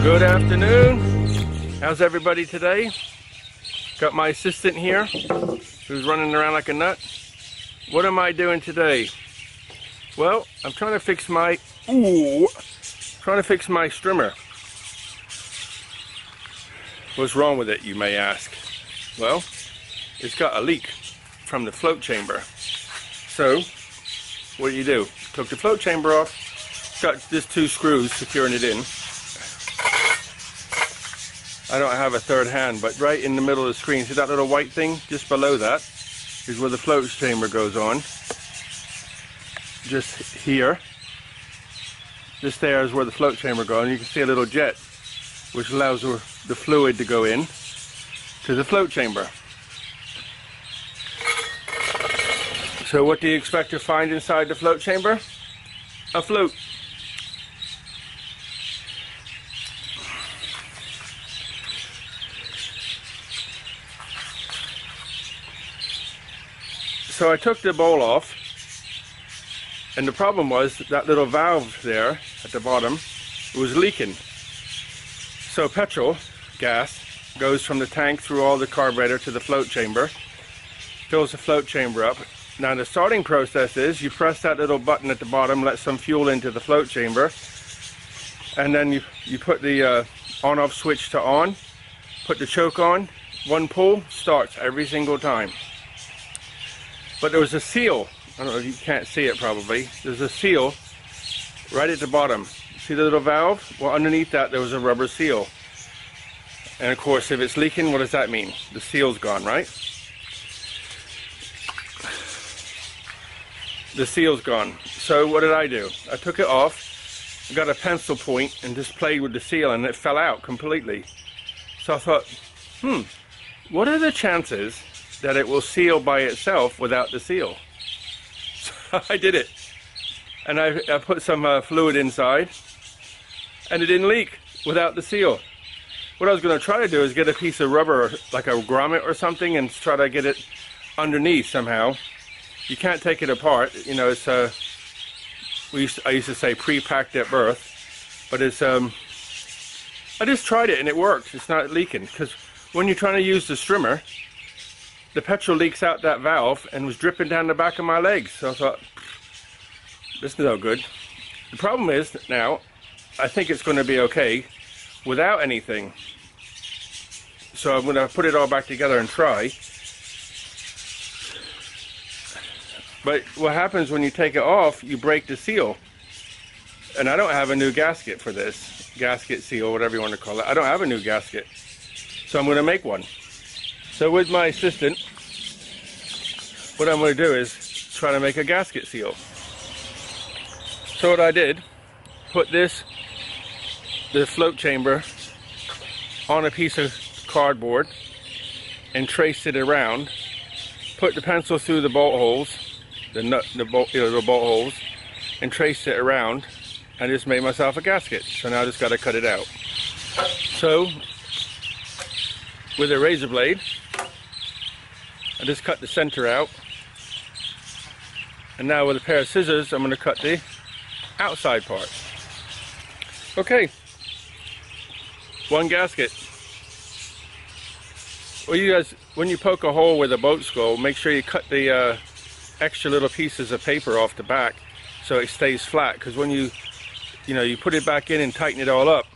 Good afternoon. How's everybody today? Got my assistant here who's running around like a nut. What am I doing today? Well, I'm trying to fix my Strimmer. What's wrong with it, you may ask? Well, it's got a leak from the float chamber. So, what do? Took the float chamber off. Got just 2 screws securing it in. I don't have a third hand, but right in the middle of the screen, see that little white thing? Just below that is where the float chamber goes on. Just here. Just there is where the float chamber goes, and you can see a little jet, which allows the fluid to go in to the float chamber. So what do you expect to find inside the float chamber? A float. So I took the bowl off, and the problem was that little valve there at the bottom was leaking. So petrol, gas, goes from the tank through all the carburetor to the float chamber, fills the float chamber up. Now the starting process is you press that little button at the bottom, let some fuel into the float chamber, and then you put the on-off switch to on, put the choke on, one pull, starts every single time. But there was a seal, I don't know if you can't see it probably, there's a seal right at the bottom. See the little valve? Well, underneath that there was a rubber seal. And of course, if it's leaking, what does that mean? The seal's gone, right? The seal's gone. So what did I do? I took it off, got a pencil point and just played with the seal, and it fell out completely. So I thought, what are the chances that it will seal by itself without the seal? So I did it, and I put some fluid inside, and it didn't leak without the seal. What I was going to try to do is get a piece of rubber, like a grommet or something, and try to get it underneath somehow. You can't take it apart, you know. It's I used to say pre-packed at birth, but it's I just tried it and it worked. It's not leaking, because when you're trying to use the Strimmer, the petrol leaks out that valve and was dripping down the back of my legs. So I thought, this is no good. The problem is now, I think it's going to be okay without anything. So I'm going to put it all back together and try. But what happens when you take it off, you break the seal. And I don't have a new gasket for this. Gasket, seal, whatever you want to call it. I don't have a new gasket. So I'm going to make one. So with my assistant, what I'm going to do is try to make a gasket seal. So what I did, put the float chamber on a piece of cardboard and traced it around, put the pencil through the bolt holes, the bolt holes, and traced it around, and just made myself a gasket. So now I just got to cut it out. So with a razor blade, I just cut the center out, and now with a pair of scissors I'm going to cut the outside part. Okay, one gasket. Well, you guys, when you poke a hole with a boat skull, make sure you cut the extra little pieces of paper off the back so it stays flat, because when you put it back in and tighten it all up,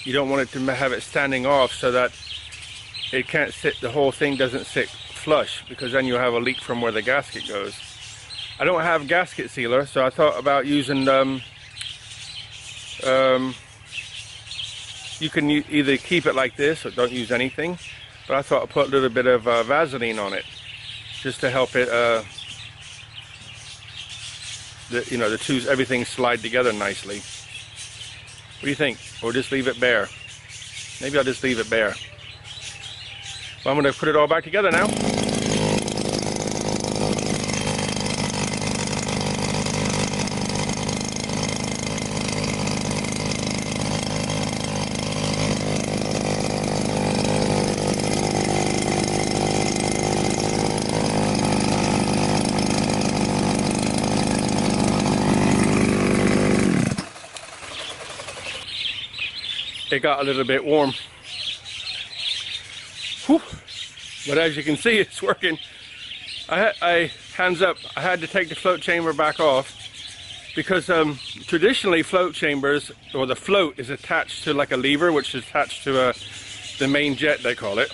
you don't want it to have it standing off so that it can't sit, the whole thing doesn't sit flush, because then you'll have a leak from where the gasket goes. I don't have gasket sealer, so I thought about using you can either keep it like this or don't use anything, but I thought I'd put a little bit of Vaseline on it just to help it everything slide together nicely. What do you think? Or just leave it bare? Maybe I'll just leave it bare. Well, I'm going to put it all back together now. it got a little bit warm. Whew. But as you can see, it's working. Hands up, I had to take the float chamber back off because traditionally float chambers, or the float is attached to like a lever, which is attached to the main jet, they call it.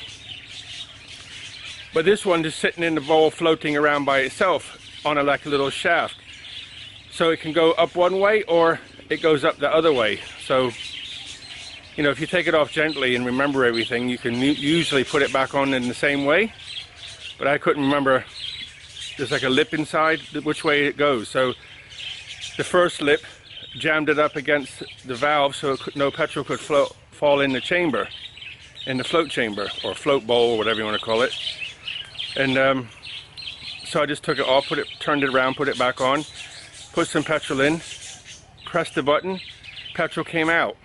But this one is sitting in the bowl, floating around by itself on like a little shaft. So it can go up one way or it goes up the other way. So, you know, if you take it off gently and remember everything, you can usually put it back on in the same way. But I couldn't remember. There's like a lip inside, which way it goes. So the first lip jammed it up against the valve so no petrol could fall in the chamber, in the float chamber, or float bowl, or whatever you want to call it. And so I just took it off, turned it around, put it back on, put some petrol in, pressed the button, petrol came out.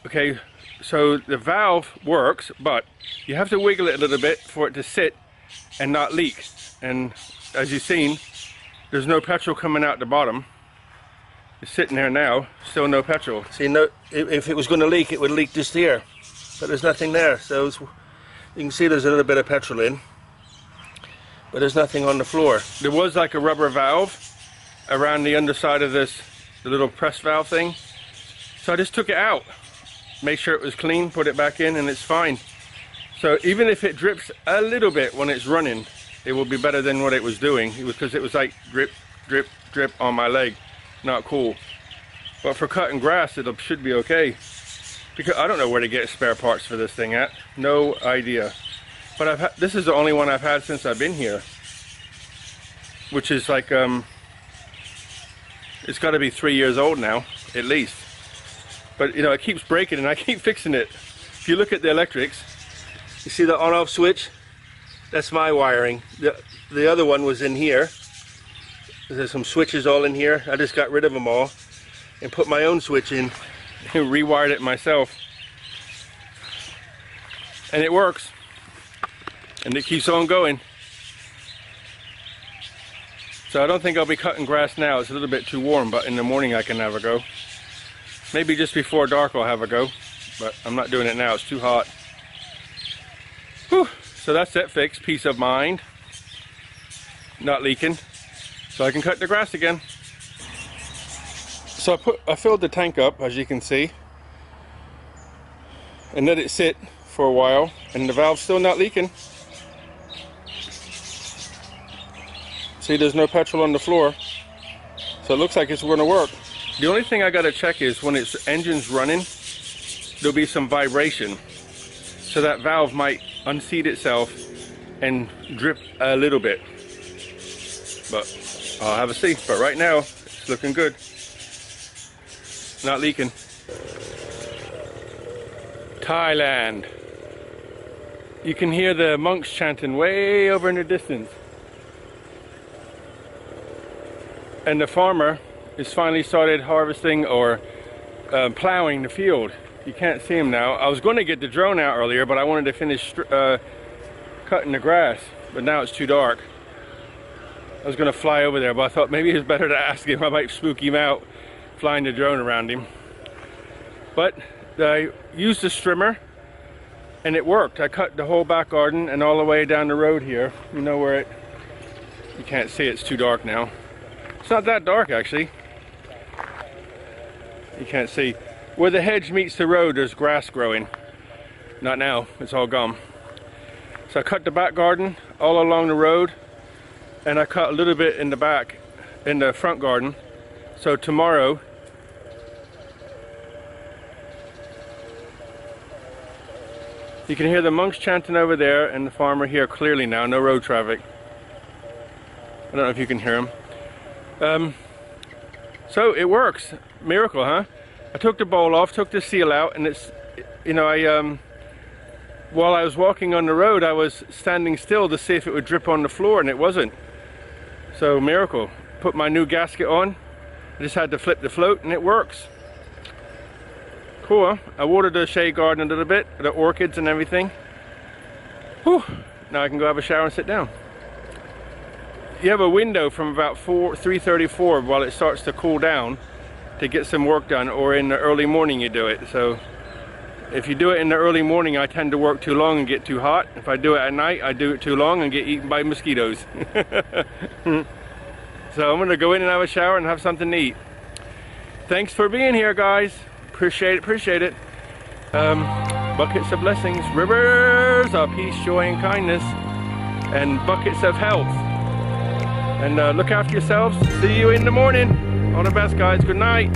Okay, so the valve works, but you have to wiggle it a little bit for it to sit and not leak. And as you've seen, there's no petrol coming out the bottom. It's sitting there now, still no petrol. See, no, if it was going to leak, it would leak just here, but there's nothing there. So you can see there's a little bit of petrol in, but there's nothing on the floor. There was like a rubber valve around the underside of this, the little press valve thing. So I just took it out, made sure it was clean, put it back in, and it's fine. So even if it drips a little bit when it's running, it will be better than what it was doing. Because it was like drip, drip, drip on my leg. Not cool. But for cutting grass, it should be okay. Because I don't know where to get spare parts for this thing at. No idea. But this is the only one I've had since I've been here. Which is like, it's got to be 3 years old now, at least. But you know, it keeps breaking and I keep fixing it. If you look at the electrics, you see the on-off switch? That's my wiring. The other one was in here. There's some switches all in here. I just got rid of them all and put my own switch in and rewired it myself. And it works. And it keeps on going. So I don't think I'll be cutting grass now. It's a little bit too warm, but in the morning I can have a go. Maybe just before dark I'll have a go, but I'm not doing it now. It's too hot. Whew. So that's it fixed. Peace of mind. Not leaking. So I can cut the grass again. So I filled the tank up, as you can see, and let it sit for a while, and the valve's still not leaking. See, there's no petrol on the floor, so it looks like it's going to work. The only thing I got to check is when its engine's running, there'll be some vibration. So that valve might unseat itself and drip a little bit. But I'll have a see. But right now, it's looking good. Not leaking. Thailand. You can hear the monks chanting way over in the distance. And the farmer is finally started harvesting or plowing the field. You can't see him now. I was going to get the drone out earlier, but I wanted to finish cutting the grass, but now it's too dark. I was going to fly over there, but I thought maybe it's better to ask him. I might spook him out flying the drone around him. But I used the strimmer and it worked. I cut the whole back garden and all the way down the road here. You know where you can't see, it's too dark now. It's not that dark actually. You can't see. Where the hedge meets the road, there's grass growing. Not now, it's all gone. So I cut the back garden all along the road, and I cut a little bit in the back, in the front garden. So tomorrow, you can hear the monks chanting over there and the farmer here clearly now, no road traffic. I don't know if you can hear him. So it works. Miracle, huh? I took the bowl off, took the seal out, and it's, you know, while I was walking on the road, I was standing still to see if it would drip on the floor, and it wasn't. So miracle. Put my new gasket on. I just had to flip the float, and it works. Cool, huh? I watered the shade garden a little bit, the orchids and everything. Whew. Now I can go have a shower and sit down. You have a window from about 3:34 while it starts to cool down, to get some work done, or in the early morning you do it. So if you do it in the early morning, I tend to work too long and get too hot. If I do it at night, I do it too long and get eaten by mosquitoes. So I'm gonna go in and have a shower and have something to eat. Thanks for being here, guys. Appreciate it, appreciate it. Buckets of blessings, rivers of peace, joy, and kindness, and buckets of health. And look after yourselves. See you in the morning. All the best, guys. Good night.